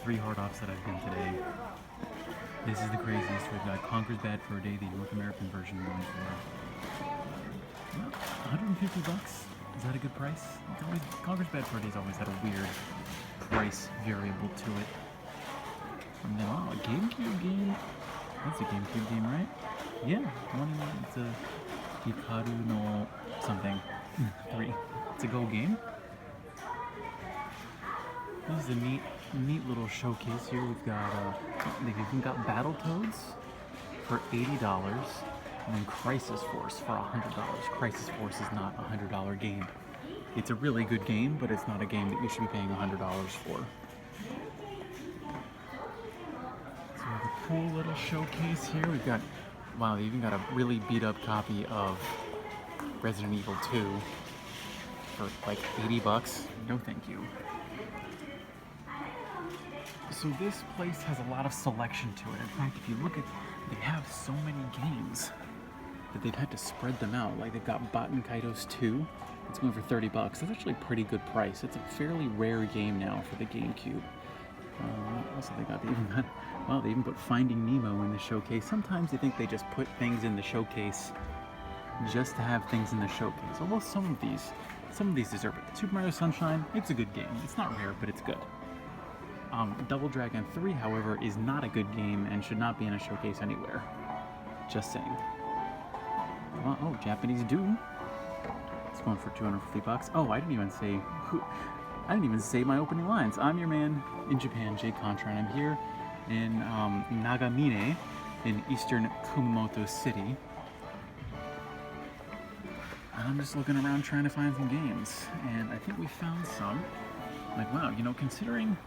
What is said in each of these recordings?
3 hard offs that I've been today. This is the craziest. We've got Conker's Bad Fur Day, the North American version, going for well, 150 bucks. Is that a good price? It's always, Conker's Bad Fur Day's always had a weird price variable to it. And then, oh, a Gamecube game. That's a Gamecube game, right? Yeah, it's a Hikaru no something. 3. It's a Go game. This is a neat little showcase here. We've got, they've even got Battletoads for $80, and then Crisis Force for $100. Crisis Force is not a $100 game. It's a really good game, but it's not a game that you should be paying $100 for. So we have a cool little showcase here. We've got, wow, they even got a really beat up copy of Resident Evil 2 for like 80 bucks. No thank you. So this place has a lot of selection to it. In fact, if you look at, they have so many games that they've had to spread them out. Like they've got Baten Kaitos 2. It's going for 30 bucks. That's actually a pretty good price. It's a fairly rare game now for the GameCube. Also, they even put Finding Nemo in the showcase. Sometimes I think they just put things in the showcase just to have things in the showcase. Although some of these deserve it. Super Mario Sunshine, it's a good game. It's not rare, but it's good. Double Dragon 3, however, is not a good game and should not be in a showcase anywhere. Just saying. Well, oh, Japanese Doom. It's going for 250 bucks. Oh, I didn't even say my opening lines. I'm your man in Japan, Jay Contra, and I'm here in Nagamine in eastern Kumamoto City. And I'm just looking around trying to find some games. And I think we found some. Like, wow, you know, considering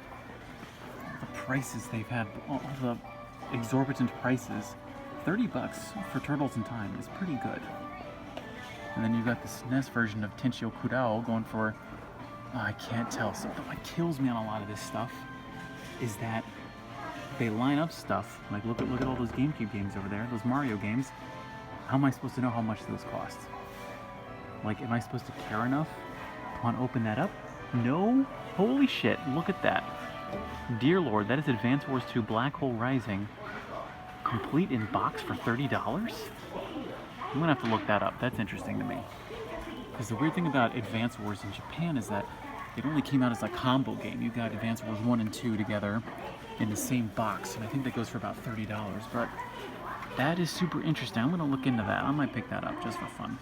the prices they've had, all the exorbitant prices, 30 bucks for Turtles in Time is pretty good. And then you've got the SNES version of Tenchio Kudao going for, I can't tell. So what kills me on a lot of this stuff is that they line up stuff, like look at all those GameCube games over there, those Mario games. How am I supposed to know how much those cost? Like, am I supposed to care enough to want to open that up? No? Holy shit, look at that. Dear Lord, that is Advance Wars 2 Black Hole Rising, complete in box for $30? I'm gonna have to look that up. That's interesting to me. Because the weird thing about Advance Wars in Japan is that it only came out as a combo game. You got Advance Wars 1 and 2 together in the same box, and I think that goes for about $30. But that is super interesting. I'm gonna look into that. I might pick that up just for fun.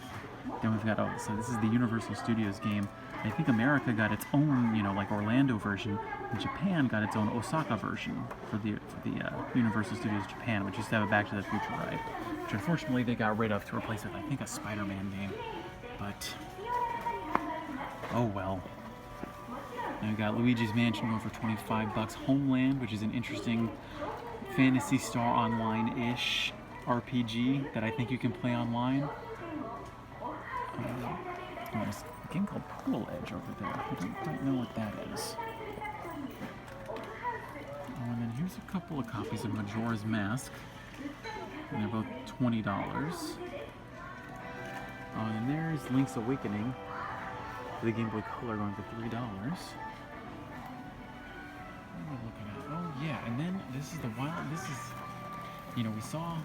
Then we've got, oh, so this is the Universal Studios game. I think America got its own, you know, like Orlando version, and Japan got its own Osaka version for the Universal Studios Japan, which used to have a Back to the Future ride, which unfortunately they got rid of to replace it with, I think, a Spider-Man game. But, oh well. Then we got Luigi's Mansion going for 25 bucks. Homeland, which is an interesting Phantasy Star Online-ish RPG that I think you can play online. There's a game called Pool Edge over there. I don't quite know what that is. And then here's a couple of copies of Majora's Mask. And they're both $20. And there's Link's Awakening for the Game Boy Color going for $3. What am I looking at? Oh yeah, and then this is you know, we saw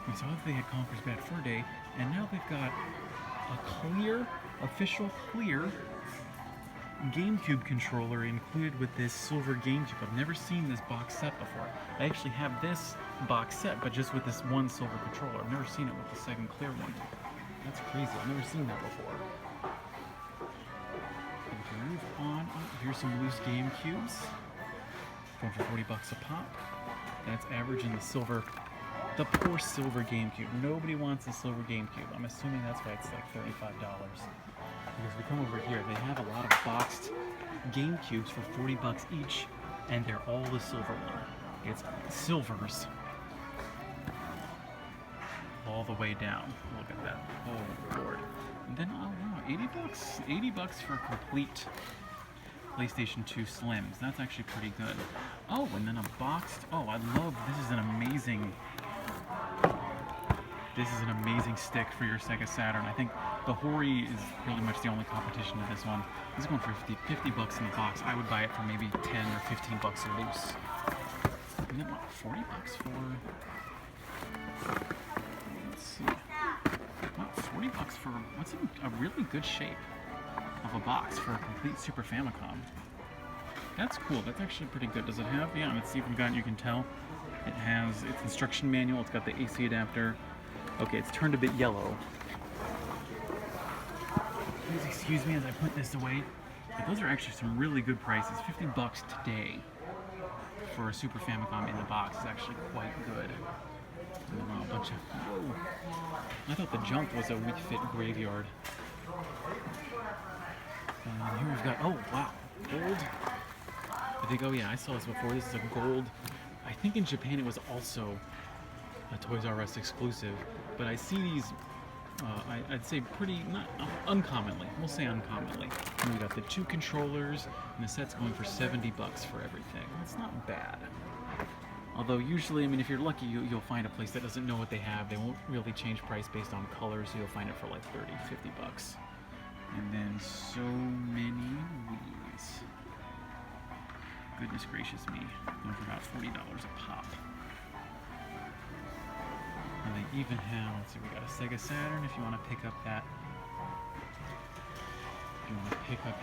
that they had Conker's Bad Fur Day, and now they've got a official clear GameCube controller included with this silver GameCube. I've never seen this box set before. I actually have this box set, but just with this one silver controller. I've never seen it with the second clear one. That's crazy. I've never seen that before. And to move on, here's some loose GameCubes. Going for 40 bucks a pop. That's average in the silver. The poor silver GameCube. Nobody wants a silver GameCube. I'm assuming that's why it's like $35. Because we come over here, they have a lot of boxed GameCubes for 40 bucks each, and they're all the silver one. It's silvers all the way down. Look at that. Oh Lord. And then, oh wow, 80 bucks? 80 bucks for complete PlayStation 2 Slims. That's actually pretty good. Oh, and then a boxed, oh, I love, this is an amazing this is an amazing stick for your Sega Saturn. I think the Hori is pretty much the only competition to this one. This is going for 50 bucks in the box. I would buy it for maybe 10 or 15 bucks loose. And then what, 40 bucks for... Let's see. What, 40 bucks for... What's in a really good shape of a box for a complete Super Famicom? That's cool. That's actually pretty good. Does it have... Yeah, on its Stephen Gun, you can tell. It has its instruction manual. It's got the AC adapter. Okay, it's turned a bit yellow. Please excuse me as I put this away. But those are actually some really good prices. 50 bucks today for a Super Famicom in the box is actually quite good. A bunch of... Whoa. I thought the junk was a Wii Fit graveyard. And here we've got... Oh, wow. Gold. I think... Oh, yeah, I saw this before. This is a gold... I think in Japan it was also a Toys R Us exclusive, but I see these, I'd say pretty, not uncommonly, we'll say uncommonly. And we got the 2 controllers, and the set's going for 70 bucks for everything. That's not bad. Although usually, I mean, if you're lucky, you'll find a place that doesn't know what they have. They won't really change price based on colors, so you'll find it for like 30, 50 bucks. And then so many Wii's. Goodness gracious me, going for about $40 a pop. And they even have, let's see, we got a Sega Saturn if you want to pick up that. If you want to pick up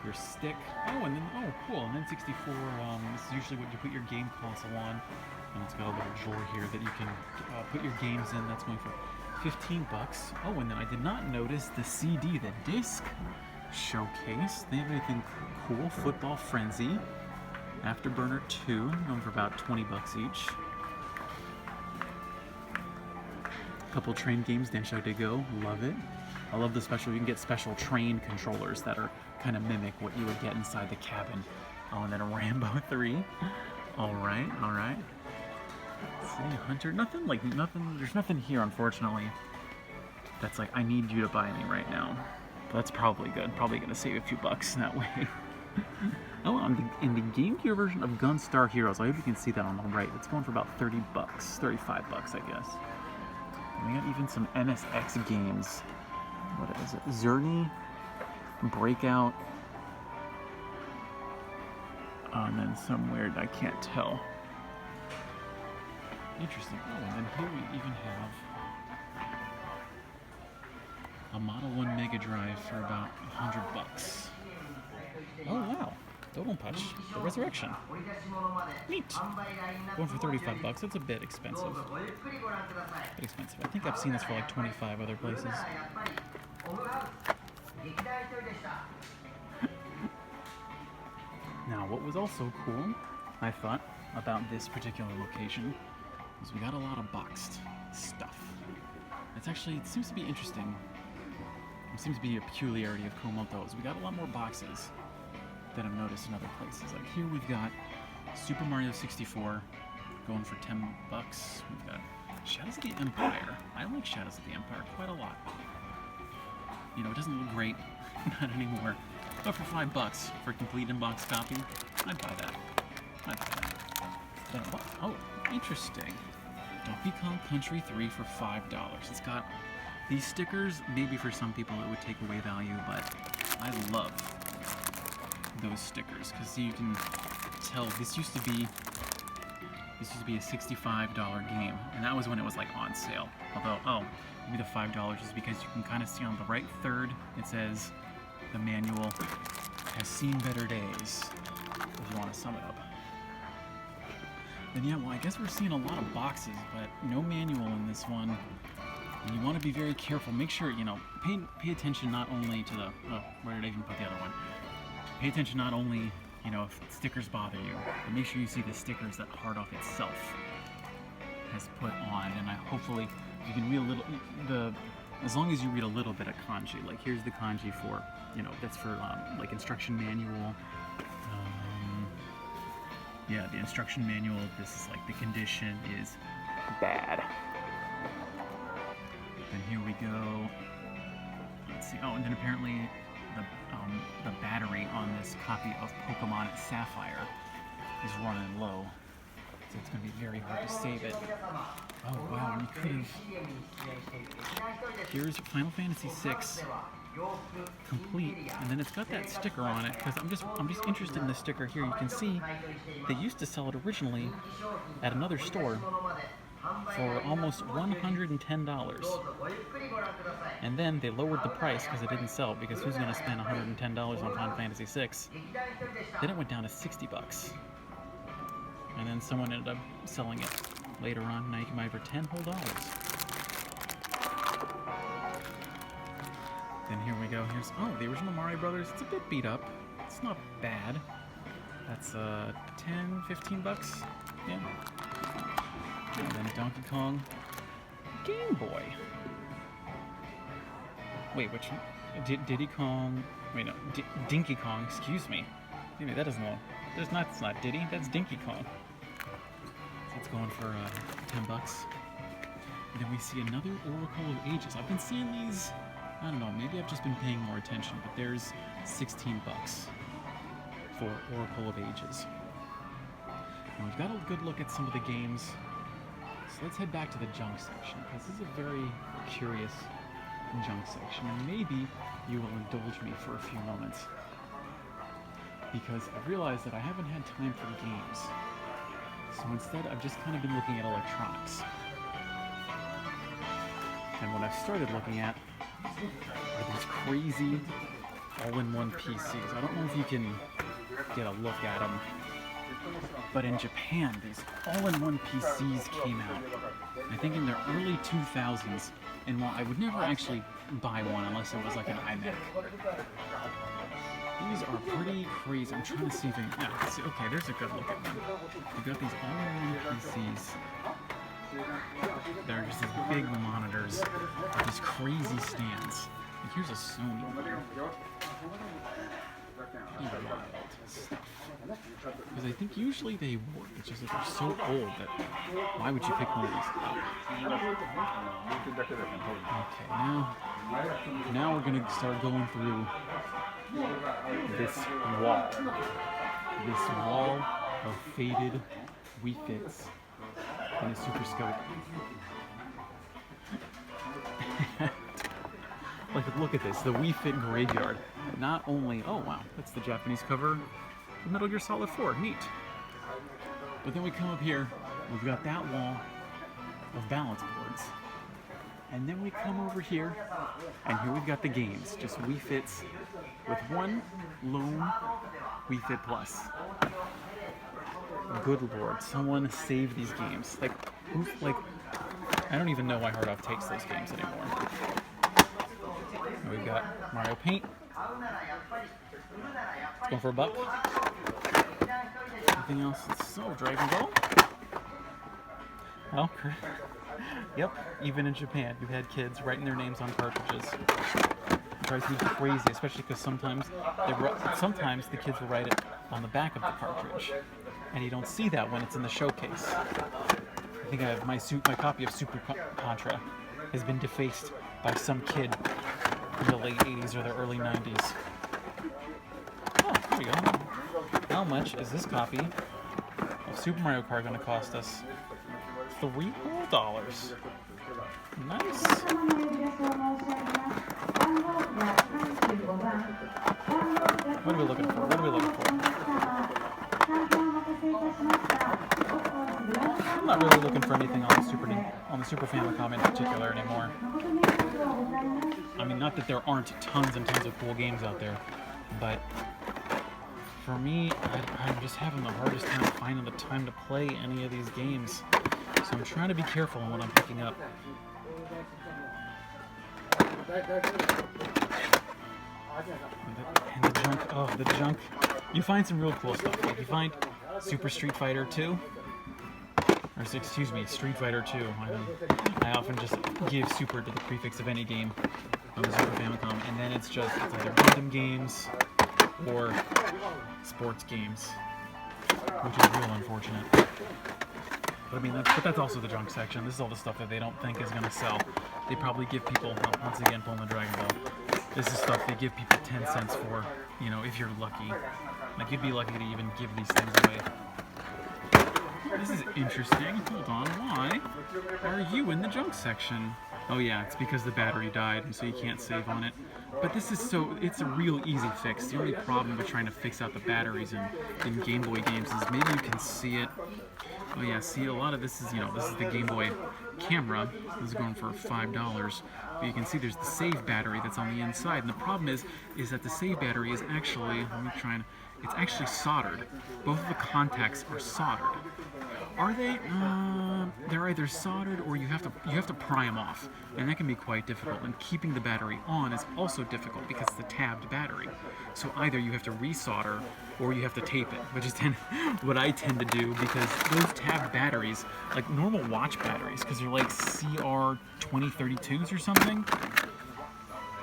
your stick. Oh, and then, oh, cool, an N64, this is usually what you put your game console on. And it's got a little drawer here that you can put your games in. That's going for 15 bucks. Oh, and then I did not notice the CD, the disc showcase. They have anything cool. Football Frenzy, Afterburner 2, going for about 20 bucks each. A couple train games, Densho de Go, love it. I love the special, you can get special train controllers that are kind of mimic what you would get inside the cabin. Oh, and then a Rambo 3. Alright, alright. Let's see, Hunter, nothing, there's nothing here, unfortunately, that's like, I need you to buy me right now. That's probably good. Probably gonna save a few bucks that way. Oh, in the Game Gear version of Gunstar Heroes, I hope you can see that on the right. It's going for about 30 bucks, 35 bucks, I guess. And we got even some NSX games. What is it? Zerny, Breakout, and then some weird, I can't tell. Interesting. Oh, and then here we even have a Model 1 Mega Drive for about 100 bucks. Oh wow, Dogon Punch, the Resurrection. Neat. Going for 35 bucks, that's a bit expensive. I think I've seen this for like 25 other places. Now, what was also cool, I thought, about this particular location, is we got a lot of boxed stuff. It seems to be interesting. It seems to be a peculiarity of Kumamoto is we got a lot more boxes than I've noticed in other places. Like here we've got Super Mario 64 going for 10 bucks. We've got Shadows of the Empire. I like Shadows of the Empire quite a lot. You know, it doesn't look great, not anymore. But for 5 bucks for a complete in-box copy, I'd buy that. Then what? Oh, interesting. Donkey Kong Country 3 for $5. It's got these stickers. Maybe for some people it would take away value, but I love those stickers because you can tell this used to be a $65 game, and that was when it was like on sale. Although, oh, maybe the $5 is because you can kind of see on the right third it says the manual has seen better days. If you want to sum it up. And yeah, well, I guess we're seeing a lot of boxes, but no manual in this one. And you want to be very careful. Make sure, you know, pay attention not only to the, oh, where did I even put the other one? Pay attention not only, you know, if stickers bother you, but make sure you see the stickers that Hard Off itself has put on. And hopefully you can read a little, as long as you read a little bit of kanji. Like here's the kanji for, you know, that's for like instruction manual. Yeah, the instruction manual, this is like the condition is bad. And here we go. Let's see. Oh, and then apparently the battery on this copy of Pokemon Sapphire is running low, so it's going to be very hard to save it. Oh wow, and you could have. Here's Final Fantasy VI complete, and then it's got that sticker on it because I'm just interested in the sticker here. You can see they used to sell it originally at another store for almost $110, and then they lowered the price because it didn't sell, because who's going to spend $110 on Final Fantasy VI? Then it went down to $60, and then someone ended up selling it later on. Now you can buy it for $10 whole. Then here we go. Here's the original Mario Brothers. It's a bit beat up. It's not bad. That's $10, $15. Yeah. And then Donkey Kong Game Boy. Wait, which one? Diddy Kong? Wait, no, Dinky Kong. Excuse me. Maybe that doesn't look. It's not Diddy. That's Dinky Kong. So it's going for $10. And then we see another Oracle of Ages. I've been seeing these. I don't know, maybe I've just been paying more attention, but there's $16 for Oracle of Ages. And we've got a good look at some of the games, so let's head back to the junk section, because this is a very curious junk section, and maybe you will indulge me for a few moments, because I've realized that I haven't had time for games, so instead I've just kind of been looking at electronics. And what I've started looking at are these crazy all-in-one PCs. I don't know if you can get a look at them, but in Japan, these all-in-one PCs came out, I think in the early 2000s, and while I would never actually buy one unless it was like an iMac, these are pretty crazy. I'm trying to see if I can... Yeah, see, okay, there's a good look at them. They've got these all-in-one PCs. They're just these big monitors with these crazy stands. Like, here's a Sony one. Wild stuff. Because I think usually they work. It's just that they're so old that why would you pick one of these up? Okay, now we're gonna start going through this wall. This wall of faded Wii Fits in a Super Scope. Like, look at this, the Wii Fit Graveyard. Not only, oh wow, that's the Japanese cover of Metal Gear Solid 4, neat. But then we come up here, we've got that wall of balance boards. And then we come over here, and here we've got the games, just Wii Fits with one lone Wii Fit Plus. Good lord, someone save these games. Like, I don't even know why Hard Off takes those games anymore. And we've got Mario Paint. Going for $1. Anything else? So, Dragon Ball. Oh, yep, even in Japan, you've had kids writing their names on cartridges. It drives me crazy, especially because sometimes the kids will write it on the back of the cartridge, and you don't see that when it's in the showcase. I think I have my copy of Super Contra has been defaced by some kid in the late 80s or the early 90s. Oh, there we go. How much is this copy of Super Mario Kart going to cost us? $3 whole. Nice. What are we looking for? I'm not really looking for anything on the Super Famicom in particular anymore. I mean, not that there aren't tons and tons of cool games out there, but for me, I'm just having the hardest time finding the time to play any of these games. So I'm trying to be careful on what I'm picking up. And the junk, the junk. You find some real cool stuff. Like you find Super Street Fighter 2. Or excuse me, Street Fighter 2. I often just give Super to the prefix of any game on the Super Famicom, and then it's either random games or sports games, which is real unfortunate. But I mean, that's also the junk section. This is all the stuff that they don't think is going to sell. They probably give people, once again, pulling the Dragon Ball. This is stuff they give people 10 cents for, if you're lucky. Like, you'd be lucky to even give these things away. This is interesting. Hold on, why are you in the junk section? Oh yeah, it's because the battery died, and so you can't save on it. But this is it's a real easy fix. The only problem with trying to fix out the batteries in Game Boy games is maybe you can see it. Oh yeah, see, a lot of this is, this is the Game Boy camera. This is going for $5. But you can see there's the save battery that's on the inside. And the problem is that the save battery is actually, it's actually soldered. Both of the contacts are soldered. Are they? They're either soldered or you have to pry them off, and that can be quite difficult. And keeping the battery on is also difficult because it's a tabbed battery. So either you have to resolder or you have to tape it, which is what I tend to do, because those tabbed batteries, like normal watch batteries, because they're like CR2032s or something.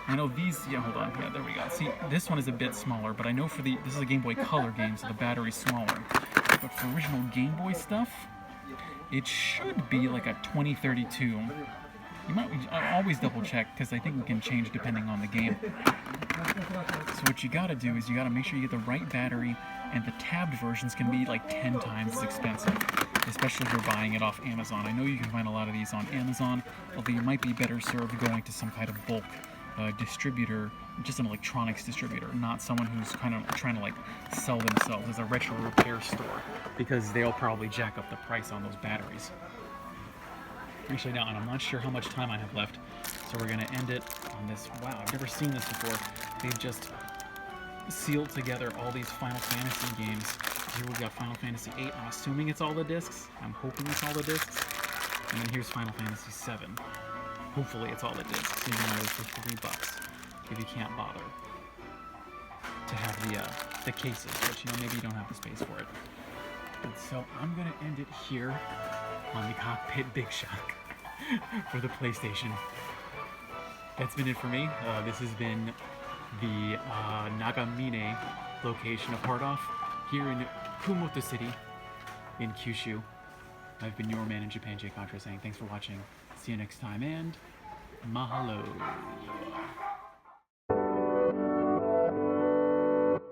I know these, yeah, hold on, yeah, there we go. See, this one is a bit smaller, but I know this is a Game Boy Color game, so the battery's smaller. But for original Game Boy stuff, it should be like a 2032. I always double check, because I think we can change depending on the game. So what you gotta do is you gotta make sure you get the right battery, and the tabbed versions can be like 10 times as expensive, especially if you're buying it off Amazon. I know you can find a lot of these on Amazon, although you might be better served going to some kind of bulk distributor, just an electronics distributor, not someone who's kind of trying to like sell themselves as a retro repair store, because they'll probably jack up the price on those batteries. Actually, no, and I'm not sure how much time I have left, so we're gonna end it on this. Wow, I've never seen this before. They've just sealed together all these Final Fantasy games. Here we've got Final Fantasy VIII. I'm assuming it's all the discs. I'm hoping it's all the discs. And then here's Final Fantasy VII. Hopefully it's all the discs, even though it's for $3 if you can't bother to have the cases, which maybe you don't have the space for it. And so I'm gonna end it here on the Cockpit Big Shock for the PlayStation. That's been it for me. This has been the Nagamine location of Hard Off here in Kumamoto City in Kyushu. I've been your man in Japan, Jay Contra, saying thanks for watching. See you next time, and mahalo.